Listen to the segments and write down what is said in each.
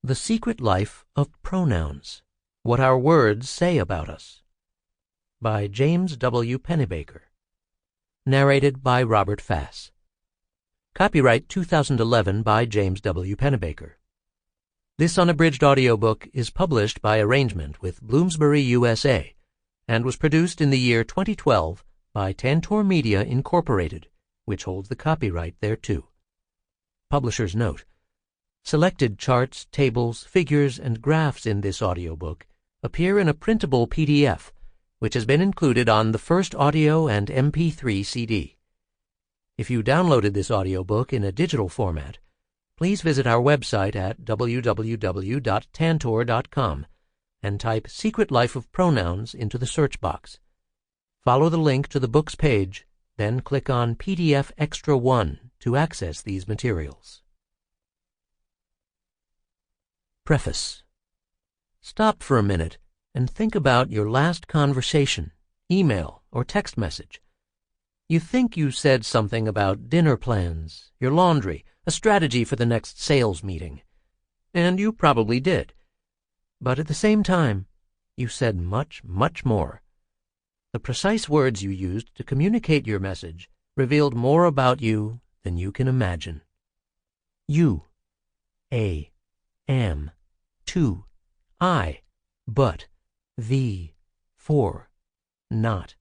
The Secret Life of Pronouns, What Our Words Say About Us, by James W. Pennebaker. Narrated by Robert Fass. Copyright 2011 by James W. Pennebaker. This unabridged audiobook is published by arrangement with Bloomsbury, USA, and was produced in the year 2012 by Tantor Media, Incorporated, which holds the copyright thereto. Publisher's note: selected charts, tables, figures, and graphs in this audiobook appear in a printable PDF, which has been included on the first audio and MP3 CD. If you downloaded this audiobook in a digital format, please visit our website at www.tantor.com and type Secret Life of Pronouns into the search box. Follow the link to the book's page, then click on PDF Extra 1 to access these materials. Preface. Stop for a minute and think about your last conversation, email, or text message. You think you said something about dinner plans, your laundry, a strategy for the next sales meeting. And you probably did. But at the same time, you said much, much more. The precise words you used to communicate your message revealed more about you than you can imagine. You, a, am, to, I, but, the, for, not.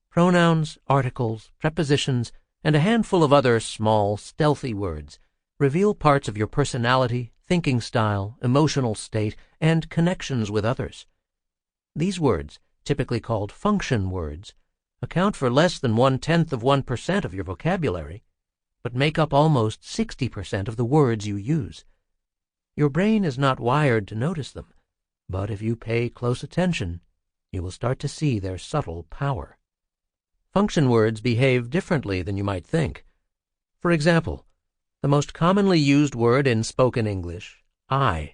Pronouns, articles, prepositions, and a handful of other small, stealthy words reveal parts of your personality, thinking style, emotional state, and connections with others. These words, typically called function words, account for less than 0.1% of your vocabulary, but make up almost 60% of the words you use. Your brain is not wired to notice them, but if you pay close attention, you will start to see their subtle power. Function words behave differently than you might think. For example, the most commonly used word in spoken English, I,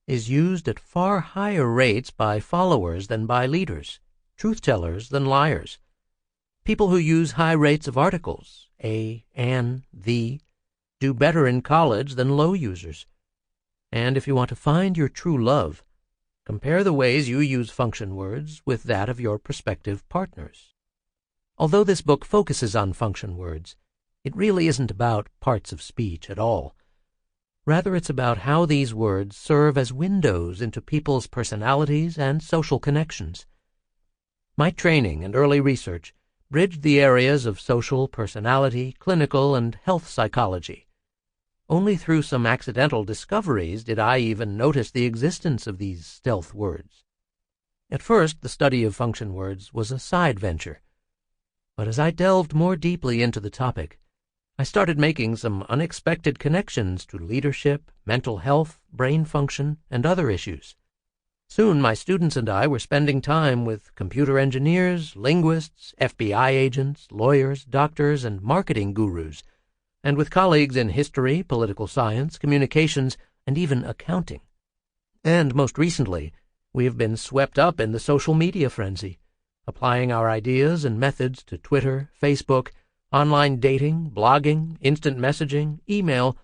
is used at far higher rates by followers than by leaders, truth-tellers than liars. People who use high rates of articles, a, an, the, do better in college than low users. And if you want to find your true love, compare the ways you use function words with that of your prospective partners. Although this book focuses on function words, it really isn't about parts of speech at all. Rather, it's about how these words serve as windows into people's personalities and social connections. My training and early research bridged the areas of social, personality, clinical, and health psychology. Only through some accidental discoveries did I even notice the existence of these stealth words. At first, the study of function words was a side venture. But as I delved more deeply into the topic, I started making some unexpected connections to leadership, mental health, brain function, and other issues. Soon my students and I were spending time with computer engineers, linguists, FBI agents, lawyers, doctors, and marketing gurus, and with colleagues in history, political science, communications, and even accounting. And most recently, we have been swept up in the social media frenzy, applying our ideas and methods to Twitter, Facebook, online dating, blogging, instant messaging, email,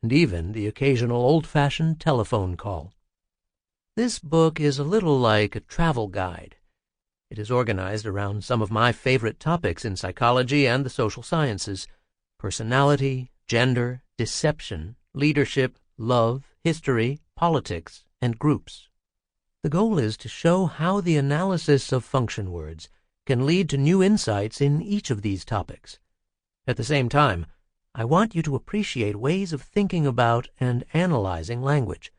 and even the occasional old-fashioned telephone call. This book is a little like a travel guide. It is organized around some of my favorite topics in psychology and the social sciences: personality, gender, deception, leadership, love, history, politics, and groups. The goal is to show how the analysis of function words can lead to new insights in each of these topics. At the same time, I want you to appreciate ways of thinking about and analyzing language.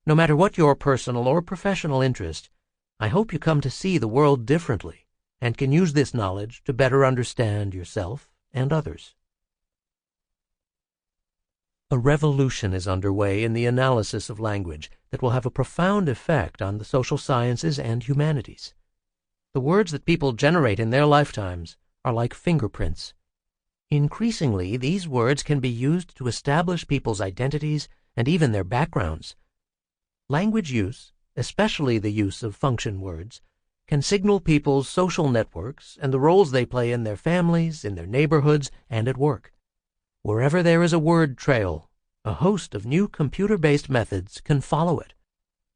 No matter what your personal or professional interest, I hope you come to see the world differently and can use this knowledge to better understand yourself and others. A revolution is underway in the analysis of language that will have a profound effect on the social sciences and humanities. The words that people generate in their lifetimes are like fingerprints. Increasingly, these words can be used to establish people's identities and even their backgrounds. Language use, especially the use of function words, can signal people's social networks and the roles they play in their families, in their neighborhoods, and at work. Wherever there is a word trail, a host of new computer-based methods can follow it.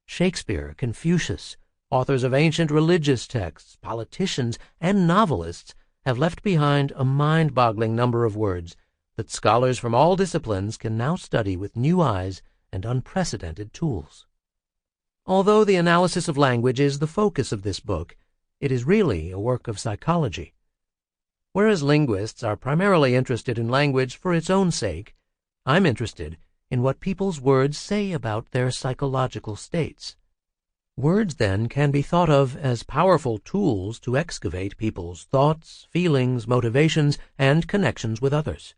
Shakespeare, Confucius, authors of ancient religious texts, politicians, and novelists have left behind a mind-boggling number of words that scholars from all disciplines can now study with new eyes and unprecedented tools. Although the analysis of language is the focus of this book, it is really a work of psychology. Whereas linguists are primarily interested in language for its own sake, I'm interested in what people's words say about their psychological states. Words, then, can be thought of as powerful tools to excavate people's thoughts, feelings, motivations, and connections with others.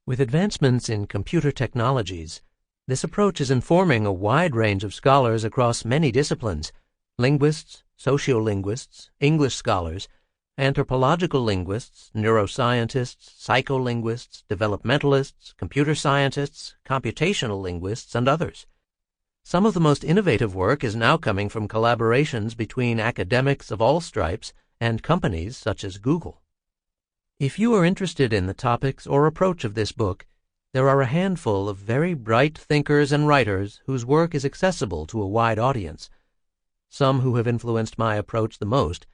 With advancements in computer technologies, this approach is informing a wide range of scholars across many disciplines: linguists, sociolinguists, English scholars, anthropological linguists, neuroscientists, psycholinguists, developmentalists, computer scientists, computational linguists, and others. Some of the most innovative work is now coming from collaborations between academics of all stripes and companies such as Google. If you are interested in the topics or approach of this book, there are a handful of very bright thinkers and writers whose work is accessible to a wide audience. Some who have influenced my approach the most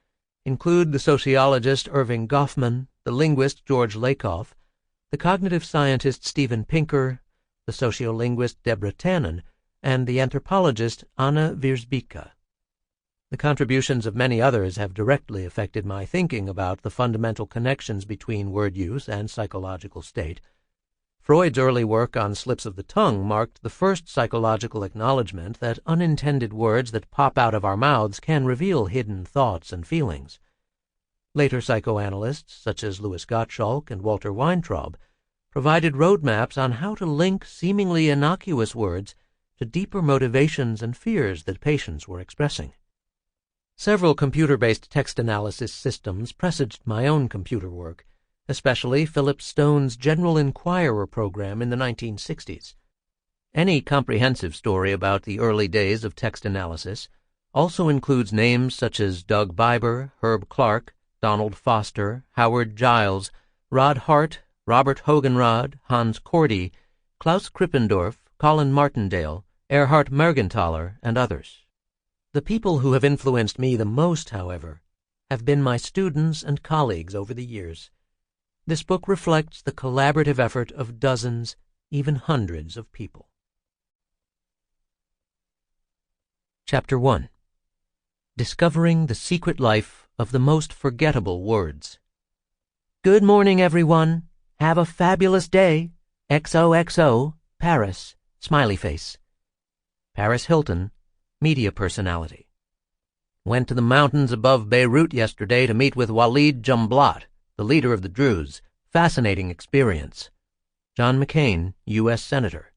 include the sociologist Irving Goffman, the linguist George Lakoff, the cognitive scientist Steven Pinker, the sociolinguist Deborah Tannen, and the anthropologist Anna Wierzbicka. The contributions of many others have directly affected my thinking about the fundamental connections between word use and psychological state. Freud's early work on slips of the tongue marked the first psychological acknowledgement that unintended words that pop out of our mouths can reveal hidden thoughts and feelings. Later psychoanalysts, such as Louis Gottschalk and Walter Weintraub, provided roadmaps on how to link seemingly innocuous words to deeper motivations and fears that patients were expressing. Several computer-based text analysis systems presaged my own computer work, especially Philip Stone's General Inquirer program in the 1960s. Any comprehensive story about the early days of text analysis also includes names such as Doug Biber, Herb Clark, Donald Foster, Howard Giles, Rod Hart, Robert Hogenrod, Hans Kordy, Klaus Krippendorf, Colin Martindale, Erhard Mergenthaler, and others. The people who have influenced me the most, however, have been my students and colleagues over the years. This book reflects the collaborative effort of dozens, even hundreds of people. Chapter 1. Discovering the Secret Life of the Most Forgettable Words. Good morning, everyone. Have a fabulous day. XOXO, Paris, smiley face. Paris Hilton, media personality. Went to the mountains above Beirut yesterday to meet with Walid Jumblat, the leader of the Druze. Fascinating experience. John McCain, U.S. Senator.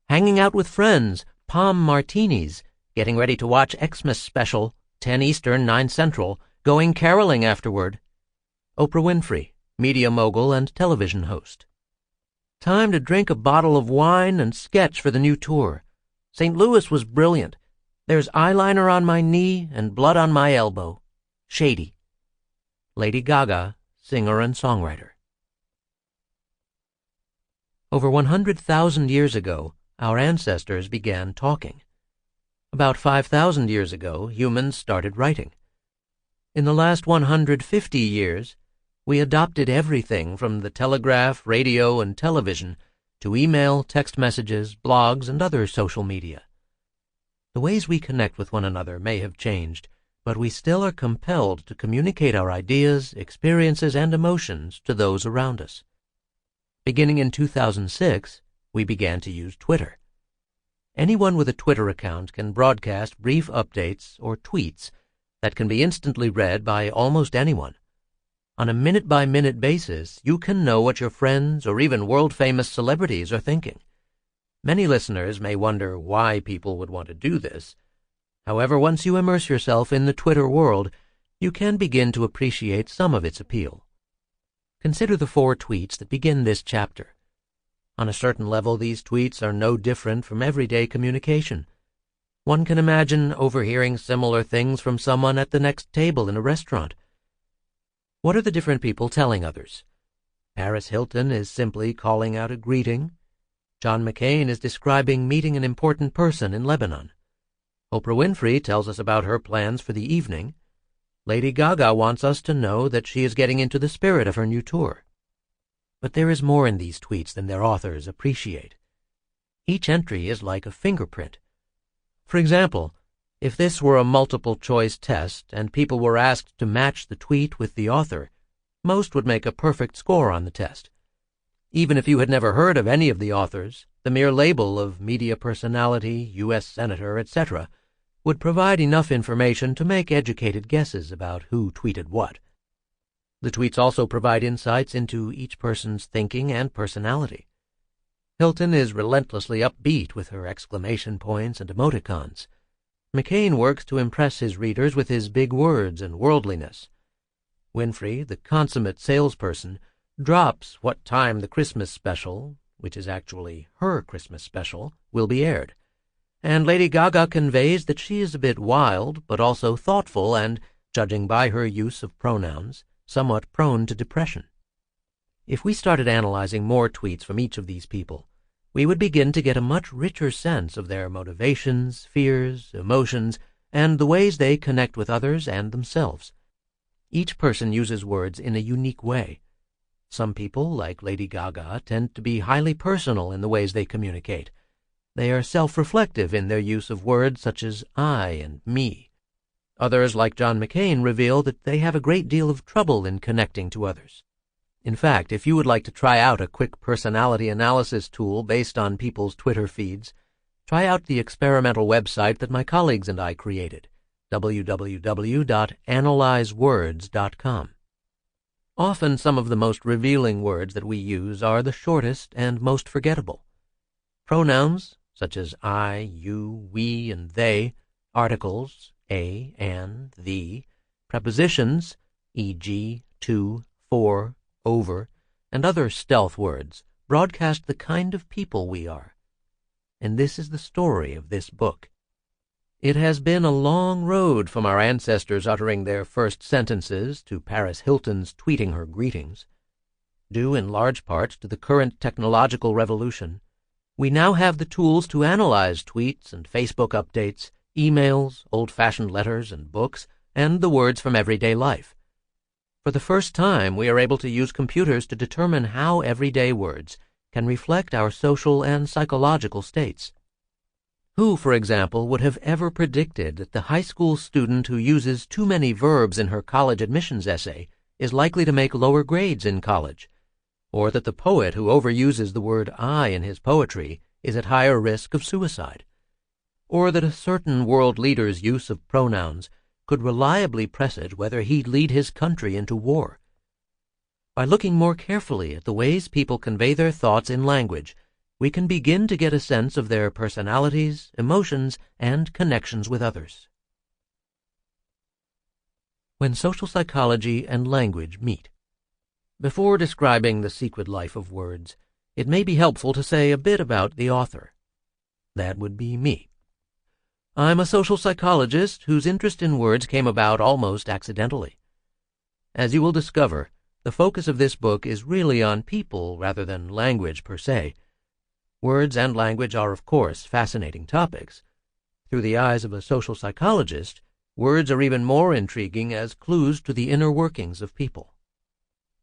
Hanging out with friends, Palm Martinis, getting ready to watch Xmas special, 10 Eastern, 9 Central, going caroling afterward. Oprah Winfrey, media mogul and television host. Time to drink a bottle of wine and sketch for the new tour. St. Louis was brilliant. There's eyeliner on my knee and blood on my elbow. Shady. Lady Gaga, singer and songwriter. Over 100,000 years ago, our ancestors began talking. About 5,000 years ago, humans started writing. In the last 150 years, we adopted everything from the telegraph, radio, and television to email, text messages, blogs, and other social media. The ways we connect with one another may have changed, but we still are compelled to communicate our ideas, experiences, and emotions to those around us. Beginning in 2006, we began to use Twitter. Anyone with a Twitter account can broadcast brief updates or tweets that can be instantly read by almost anyone. On a minute-by-minute basis, you can know what your friends or even world-famous celebrities are thinking. Many listeners may wonder why people would want to do this. However, once you immerse yourself in the Twitter world, you can begin to appreciate some of its appeal. Consider the 4 tweets that begin this chapter. On a certain level, these tweets are no different from everyday communication. One can imagine overhearing similar things from someone at the next table in a restaurant. What are the different people telling others? Paris Hilton is simply calling out a greeting. John McCain is describing meeting an important person in Lebanon. Oprah Winfrey tells us about her plans for the evening. Lady Gaga wants us to know that she is getting into the spirit of her new tour. But there is more in these tweets than their authors appreciate. Each entry is like a fingerprint. For example, if this were a multiple-choice test and people were asked to match the tweet with the author, most would make a perfect score on the test. Even if you had never heard of any of the authors, the mere label of media personality, U.S. Senator, etc., would provide enough information to make educated guesses about who tweeted what. The tweets also provide insights into each person's thinking and personality. Hilton is relentlessly upbeat with her exclamation points and emoticons. McCain works to impress his readers with his big words and worldliness. Winfrey, the consummate salesperson, drops what time the Christmas special, which is actually her Christmas special, will be aired. And Lady Gaga conveys that she is a bit wild, but also thoughtful and, judging by her use of pronouns, somewhat prone to depression. If we started analyzing more tweets from each of these people, we would begin to get a much richer sense of their motivations, fears, emotions, and the ways they connect with others and themselves. Each person uses words in a unique way. Some people, like Lady Gaga, tend to be highly personal in the ways they communicate. They are self-reflective in their use of words such as I and me. Others, like John McCain, reveal that they have a great deal of trouble in connecting to others. In fact, if you would like to try out a quick personality analysis tool based on people's Twitter feeds, try out the experimental website that my colleagues and I created, www.analyzewords.com. Often some of the most revealing words that we use are the shortest and most forgettable. Pronouns, such as I, you, we, and they, articles, a, and, the, prepositions, e.g., to, for, over, and other stealth words broadcast the kind of people we are. And this is the story of this book. It has been a long road from our ancestors uttering their first sentences to Paris Hilton's tweeting her greetings. Due in large part to the current technological revolution, we now have the tools to analyze tweets and Facebook updates, emails, old-fashioned letters and books, and the words from everyday life. For the first time, we are able to use computers to determine how everyday words can reflect our social and psychological states. Who, for example, would have ever predicted that the high school student who uses too many verbs in her college admissions essay is likely to make lower grades in college? Or that the poet who overuses the word I in his poetry is at higher risk of suicide? Or that a certain world leader's use of pronouns could reliably presage whether he'd lead his country into war? By looking more carefully at the ways people convey their thoughts in language, we can begin to get a sense of their personalities, emotions, and connections with others. When social psychology and language meet. Before describing the secret life of words, it may be helpful to say a bit about the author. That would be me. I'm a social psychologist whose interest in words came about almost accidentally. As you will discover, the focus of this book is really on people rather than language per se. Words and language are, of course, fascinating topics. Through the eyes of a social psychologist, words are even more intriguing as clues to the inner workings of people.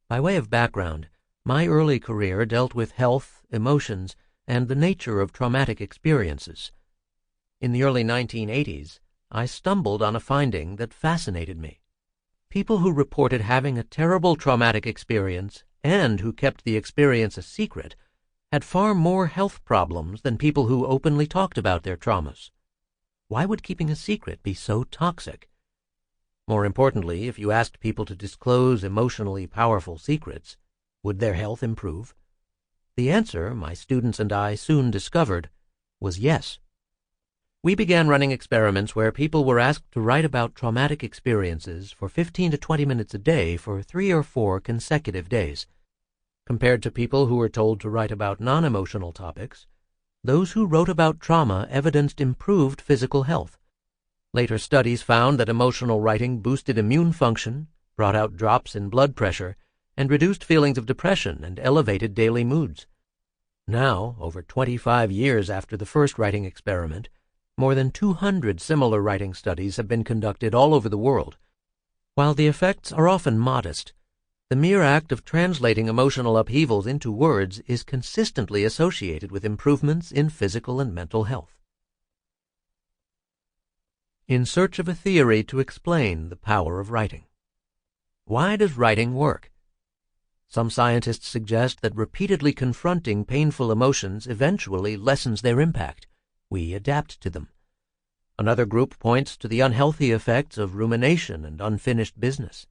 By way of background, my early career dealt with health, emotions, and the nature of traumatic experiences. In the early 1980s, I stumbled on a finding that fascinated me. People who reported having a terrible traumatic experience and who kept the experience a secret had far more health problems than people who openly talked about their traumas. Why would keeping a secret be so toxic? More importantly, if you asked people to disclose emotionally powerful secrets, would their health improve? The answer, my students and I soon discovered, was yes. We began running experiments where people were asked to write about traumatic experiences for 15 to 20 minutes a day for 3 or 4 consecutive days. Compared to people who were told to write about non-emotional topics, those who wrote about trauma evidenced improved physical health. Later studies found that emotional writing boosted immune function, brought out drops in blood pressure, and reduced feelings of depression and elevated daily moods. Now, over 25 years after the first writing experiment, more than 200 similar writing studies have been conducted all over the world. While the effects are often modest, the mere act of translating emotional upheavals into words is consistently associated with improvements in physical and mental health. In search of a theory to explain the power of writing. Why does writing work? Some scientists suggest that repeatedly confronting painful emotions eventually lessens their impact. We adapt to them. Another group points to the unhealthy effects of rumination and unfinished business.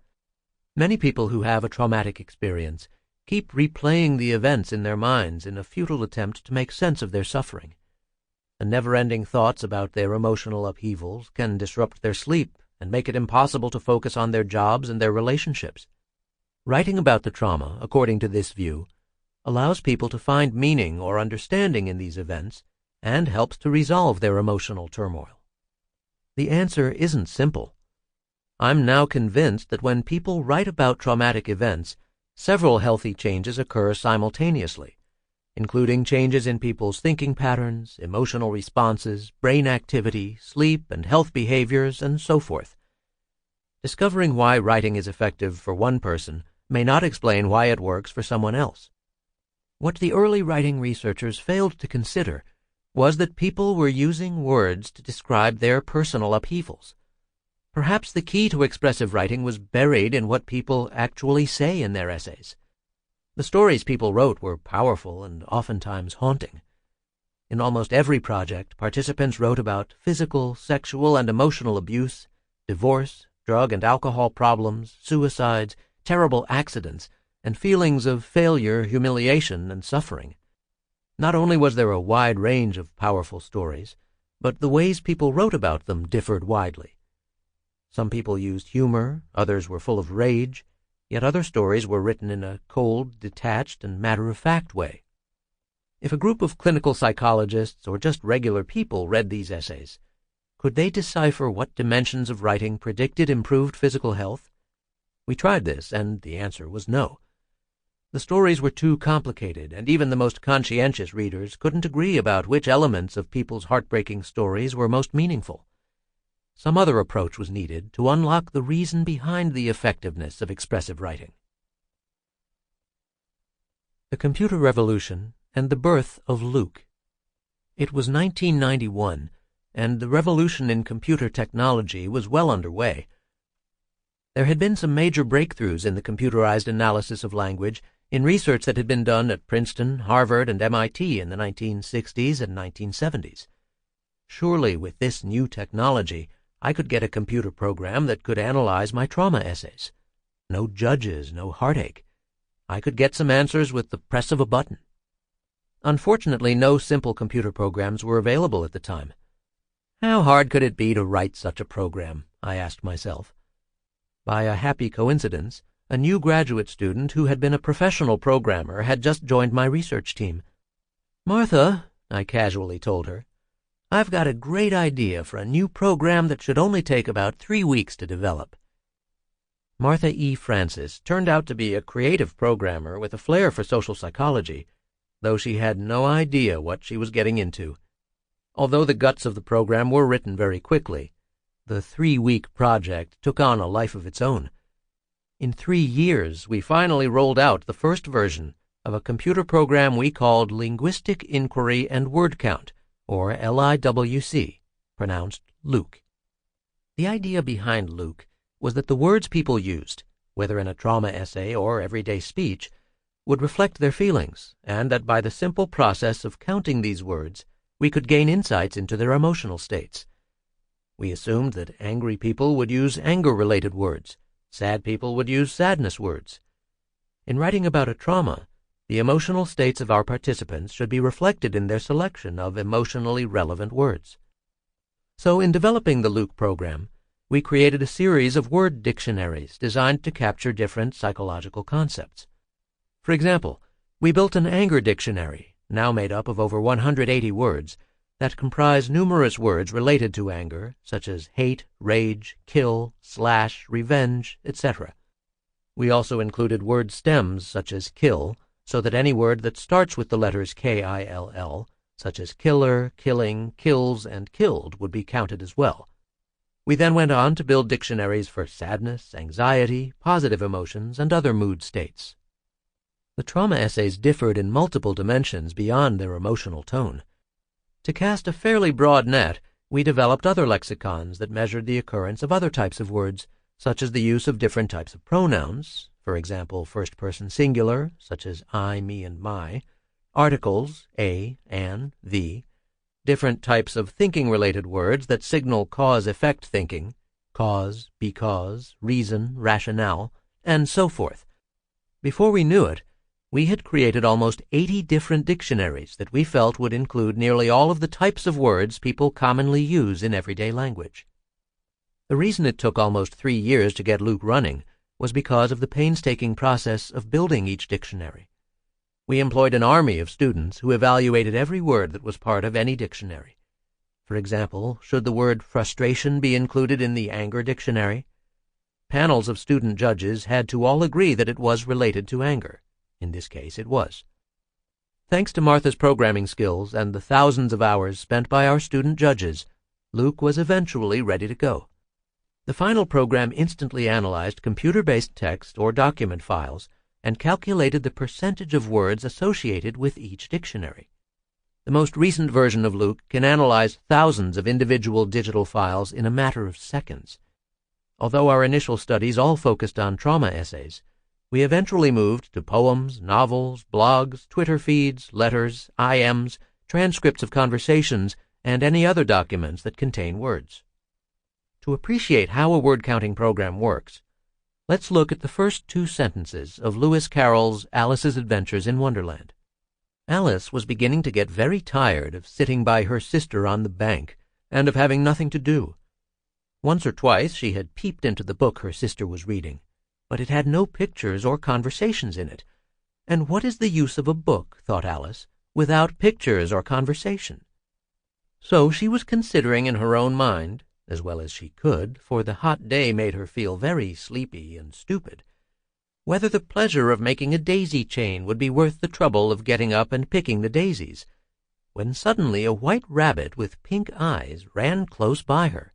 Many people who have a traumatic experience keep replaying the events in their minds in a futile attempt to make sense of their suffering. The never-ending thoughts about their emotional upheavals can disrupt their sleep and make it impossible to focus on their jobs and their relationships. Writing about the trauma, according to this view, allows people to find meaning or understanding in these events and helps to resolve their emotional turmoil. The answer isn't simple. I'm now convinced that when people write about traumatic events, several healthy changes occur simultaneously, including changes in people's thinking patterns, emotional responses, brain activity, sleep and health behaviors, and so forth. Discovering why writing is effective for one person may not explain why it works for someone else. What the early writing researchers failed to consider was that people were using words to describe their personal upheavals. Perhaps the key to expressive writing was buried in what people actually say in their essays. The stories people wrote were powerful and oftentimes haunting. In almost every project, participants wrote about physical, sexual, and emotional abuse, divorce, drug and alcohol problems, suicides, terrible accidents, and feelings of failure, humiliation, and suffering. Not only was there a wide range of powerful stories, but the ways people wrote about them differed widely. Some people used humor, others were full of rage, yet other stories were written in a cold, detached, and matter-of-fact way. If a group of clinical psychologists or just regular people read these essays, could they decipher what dimensions of writing predicted improved physical health? We tried this, and the answer was no. The stories were too complicated, and even the most conscientious readers couldn't agree about which elements of people's heartbreaking stories were most meaningful. Some other approach was needed to unlock the reason behind the effectiveness of expressive writing. The Computer Revolution and the Birth of Luke. It was 1991, and the revolution in computer technology was well underway. There had been some major breakthroughs in the computerized analysis of language in research that had been done at Princeton, Harvard, and MIT in the 1960s and 1970s. Surely, with this new technology, I could get a computer program that could analyze my trauma essays. No judges, no heartache. I could get some answers with the press of a button. Unfortunately, no simple computer programs were available at the time. How hard could it be to write such a program? I asked myself. By a happy coincidence, a new graduate student who had been a professional programmer had just joined my research team. "Martha," I casually told her, "I've got a great idea for a new program that should only take about 3 weeks to develop." Martha E. Francis turned out to be a creative programmer with a flair for social psychology, though she had no idea what she was getting into. Although the guts of the program were written very quickly, the 3-week project took on a life of its own. In 3 years, we finally rolled out the first version of a computer program we called Linguistic Inquiry and Word Count, or LIWC, pronounced Luke. The idea behind Luke was that the words people used, whether in a trauma essay or everyday speech, would reflect their feelings, and that by the simple process of counting these words, we could gain insights into their emotional states. We assumed that angry people would use anger-related words, sad people would use sadness words. In writing about a trauma, the emotional states of our participants should be reflected in their selection of emotionally relevant words. So in developing the Luke program, we created a series of word dictionaries designed to capture different psychological concepts. For example, we built an anger dictionary, now made up of over 180 words, that comprise numerous words related to anger, such as hate, rage, kill, slash, revenge, etc. We also included word stems such as kill, so that any word that starts with the letters K-I-L-L, such as killer, killing, kills, and killed, would be counted as well. We then went on to build dictionaries for sadness, anxiety, positive emotions, and other mood states. The trauma essays differed in multiple dimensions beyond their emotional tone. To cast a fairly broad net, we developed other lexicons that measured the occurrence of other types of words, such as the use of different types of pronouns, for example, first-person singular, such as I, me, and my, articles, a, an, the, different types of thinking-related words that signal cause-effect thinking, cause, because, reason, rationale, and so forth. Before we knew it, we had created almost 80 different dictionaries that we felt would include nearly all of the types of words people commonly use in everyday language. The reason it took almost 3 years to get Luke running was because of the painstaking process of building each dictionary. We employed an army of students who evaluated every word that was part of any dictionary. For example, should the word frustration be included in the anger dictionary? Panels of student judges had to all agree that it was related to anger. In this case, it was. Thanks to Martha's programming skills and the thousands of hours spent by our student judges, Luke was eventually ready to go. The final program instantly analyzed computer-based text or document files and calculated the percentage of words associated with each dictionary. The most recent version of Luke can analyze thousands of individual digital files in a matter of seconds. Although our initial studies all focused on trauma essays, we eventually moved to poems, novels, blogs, Twitter feeds, letters, IMs, transcripts of conversations, and any other documents that contain words. To appreciate how a word-counting program works, let's look at the first 2 sentences of Lewis Carroll's Alice's Adventures in Wonderland. Alice was beginning to get very tired of sitting by her sister on the bank and of having nothing to do. Once or twice she had peeped into the book her sister was reading, but it had no pictures or conversations in it. And what is the use of a book, thought Alice, without pictures or conversation? So she was considering in her own mind, as well as she could, for the hot day made her feel very sleepy and stupid, whether the pleasure of making a daisy chain would be worth the trouble of getting up and picking the daisies, when suddenly a white rabbit with pink eyes ran close by her.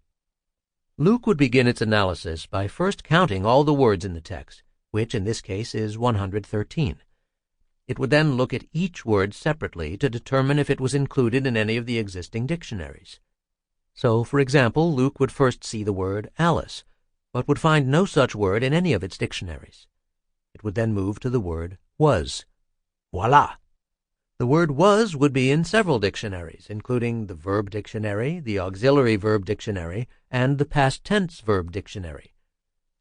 Luke would begin its analysis by first counting all the words in the text, which in this case is 113. It would then look at each word separately to determine if it was included in any of the existing dictionaries. So, for example, Luke would first see the word Alice, but would find no such word in any of its dictionaries. It would then move to the word was. Voila! The word was would be in several dictionaries, including the verb dictionary, the auxiliary verb dictionary, and the past tense verb dictionary.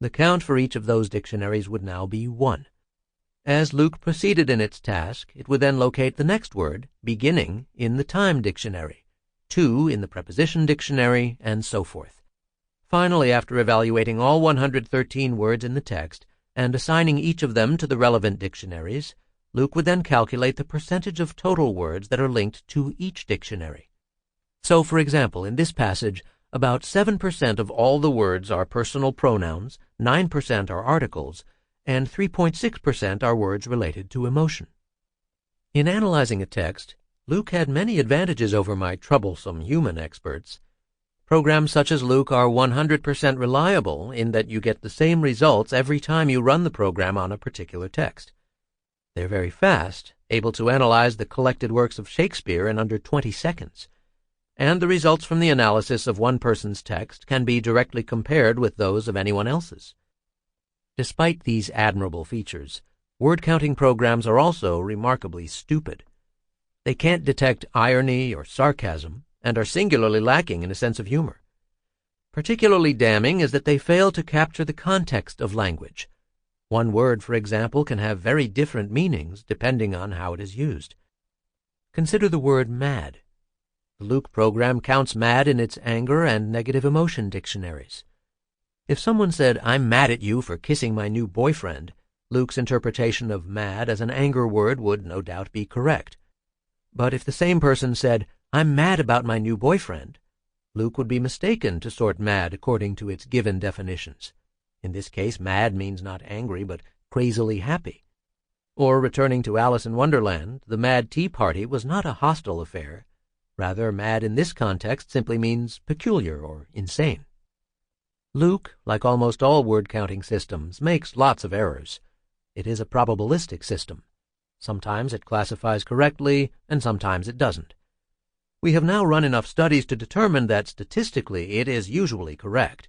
The count for each of those dictionaries would now be 1. As Luke proceeded in its task, it would then locate the next word, beginning, in the time dictionary, 2 in the preposition dictionary, and so forth. Finally, after evaluating all 113 words in the text and assigning each of them to the relevant dictionaries, Luke would then calculate the percentage of total words that are linked to each dictionary. So, for example, in this passage, about 7% of all the words are personal pronouns, 9% are articles, and 3.6% are words related to emotion. In analyzing a text, Luke had many advantages over my troublesome human experts. Programs such as Luke are 100% reliable in that you get the same results every time you run the program on a particular text. They're very fast, able to analyze the collected works of Shakespeare in under 20 seconds. And the results from the analysis of one person's text can be directly compared with those of anyone else's. Despite these admirable features, word-counting programs are also remarkably stupid. They can't detect irony or sarcasm, and are singularly lacking in a sense of humor. Particularly damning is that they fail to capture the context of language. One word, for example, can have very different meanings depending on how it is used. Consider the word mad. The Luke program counts mad in its anger and negative emotion dictionaries. If someone said, "I'm mad at you for kissing my new boyfriend," Luke's interpretation of mad as an anger word would no doubt be correct. But if the same person said, "I'm mad about my new boyfriend," Luke would be mistaken to sort mad according to its given definitions. In this case, mad means not angry, but crazily happy. Or, returning to Alice in Wonderland, the Mad Tea Party was not a hostile affair. Rather, mad in this context simply means peculiar or insane. Luke, like almost all word-counting systems, makes lots of errors. It is a probabilistic system. Sometimes it classifies correctly, and sometimes it doesn't. We have now run enough studies to determine that statistically it is usually correct,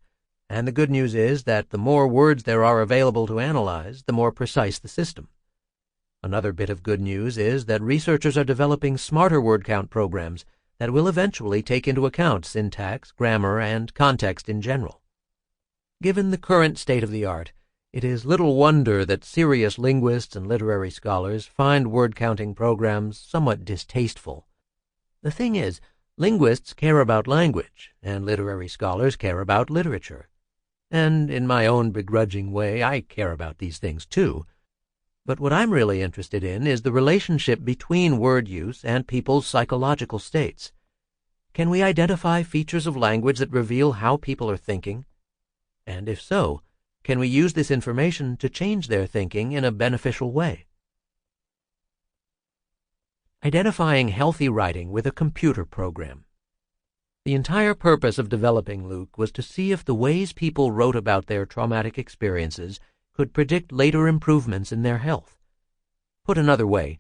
and the good news is that the more words there are available to analyze, the more precise the system. Another bit of good news is that researchers are developing smarter word count programs that will eventually take into account syntax, grammar, and context in general. Given the current state of the art, it is little wonder that serious linguists and literary scholars find word-counting programs somewhat distasteful. The thing is, linguists care about language, and literary scholars care about literature. And in my own begrudging way, I care about these things too. But what I'm really interested in is the relationship between word use and people's psychological states. Can we identify features of language that reveal how people are thinking? And if so, can we use this information to change their thinking in a beneficial way? Identifying healthy writing with a computer program. The entire purpose of developing Luke was to see if the ways people wrote about their traumatic experiences could predict later improvements in their health. Put another way,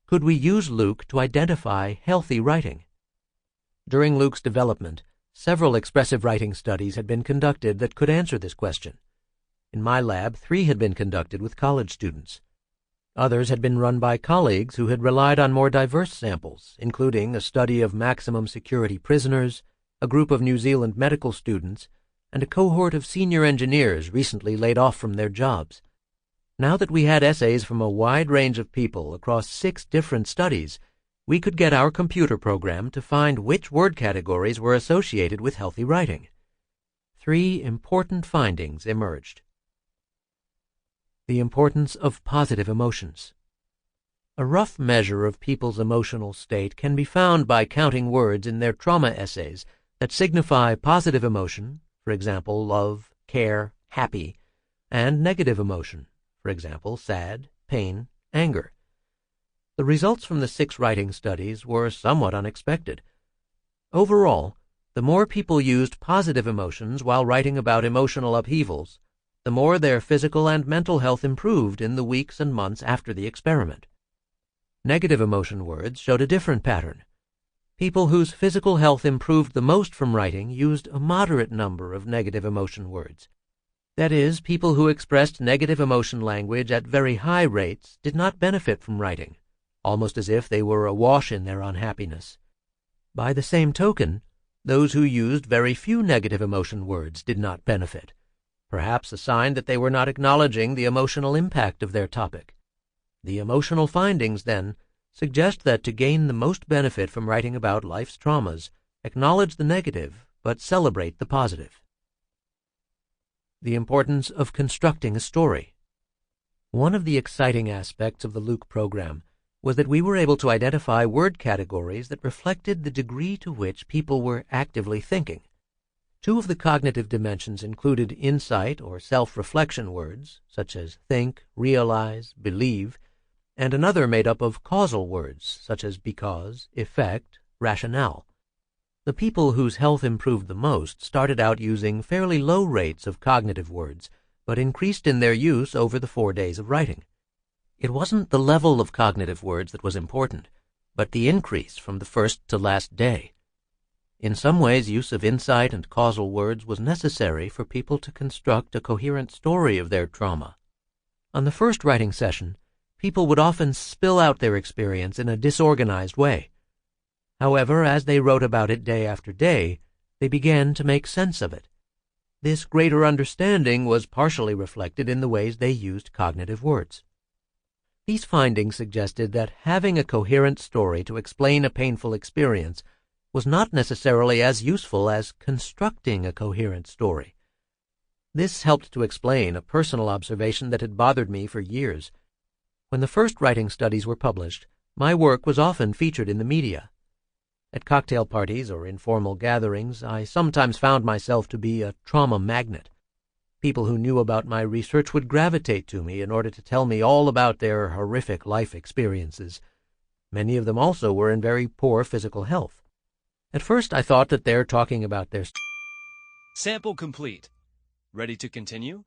could we use Luke to identify healthy writing? During Luke's development, several expressive writing studies had been conducted that could answer this question. In my lab, 3 had been conducted with college students. Others had been run by colleagues who had relied on more diverse samples, including a study of maximum security prisoners, a group of New Zealand medical students, and a cohort of senior engineers recently laid off from their jobs. Now that we had essays from a wide range of people across 6 different studies, we could get our computer program to find which word categories were associated with healthy writing. 3 important findings emerged. The importance of positive emotions. A rough measure of people's emotional state can be found by counting words in their trauma essays that signify positive emotion, for example, love, care, happy, and negative emotion, for example, sad, pain, anger. The results from the 6 writing studies were somewhat unexpected. Overall, the more people used positive emotions while writing about emotional upheavals, the more their physical and mental health improved in the weeks and months after the experiment. Negative emotion words showed a different pattern. People whose physical health improved the most from writing used a moderate number of negative emotion words. That is, people who expressed negative emotion language at very high rates did not benefit from writing, almost as if they were awash in their unhappiness. By the same token, those who used very few negative emotion words did not benefit, perhaps a sign that they were not acknowledging the emotional impact of their topic. The emotional findings, then, suggest that to gain the most benefit from writing about life's traumas, acknowledge the negative, but celebrate the positive. The importance of constructing a story. One of the exciting aspects of the Luke program was that we were able to identify word categories that reflected the degree to which people were actively thinking. 2 of the cognitive dimensions included insight or self-reflection words, such as think, realize, believe, and another made up of causal words, such as because, effect, rationale. The people whose health improved the most started out using fairly low rates of cognitive words, but increased in their use over the 4 days of writing. It wasn't the level of cognitive words that was important, but the increase from the first to last day. In some ways, use of insight and causal words was necessary for people to construct a coherent story of their trauma. On the first writing session, people would often spill out their experience in a disorganized way. However, as they wrote about it day after day, they began to make sense of it. This greater understanding was partially reflected in the ways they used cognitive words. These findings suggested that having a coherent story to explain a painful experience was not necessarily as useful as constructing a coherent story. This helped to explain a personal observation that had bothered me for years. When the first writing studies were published, my work was often featured in the media. At cocktail parties or informal gatherings, I sometimes found myself to be a trauma magnet. People who knew about my research would gravitate to me in order to tell me all about their horrific life experiences. Many of them also were in very poor physical health. At first I thought that they're talking about their... Sample complete. Ready to continue?